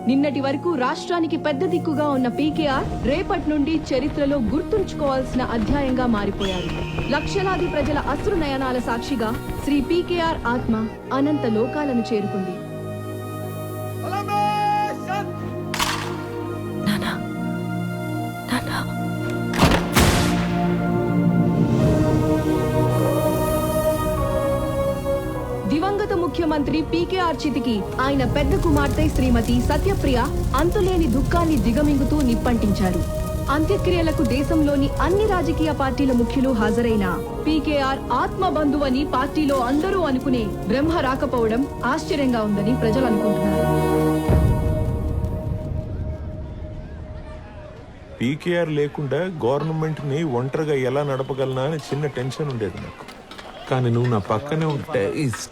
నిన్నటి వరకు రాష్ట్రానికి పెద్ద దిక్కుగా ఉన్న పీకేఆర్ రేపటి నుండి చరిత్రలో గుర్తుంచుకోవాల్సిన అధ్యాయంగా మారిపోయారు. లక్షలాది ప్రజల అశ్రు నయనాల సాక్షిగా శ్రీ పీకేఆర్ ఆత్మ అనంత లోకాలను చేరుకుంది. దివంగత ముఖ్యమంత్రి పీకేఆర్ చితికి ఆయన పెద్ద కుమార్తె శ్రీమతి సత్యప్రియ అంతులేని దుఃఖాన్ని దిగమింగుతూ నిప్పంటించారు. అంత్యక్రియలకు దేశంలోని అన్ని రాజకీయ పార్టీల ముఖ్యులు హాజరైన పీకేఆర్ ఆత్మ బంధువని పార్టీలో అందరూ అనుకునే బ్రహ్మ రాకపోవడం ఆశ్చర్యంగా ఉందని ప్రజలు అనుకుంటున్నారు. పీకేఆర్ లేకుండా గవర్నమెంట్ ని ఒంటరిగా ఎలా నడపగలనా అని చిన్న టెన్షన్ ఉండేది నాకు. కానీ నువ్వు నా పక్కనే ఉంటే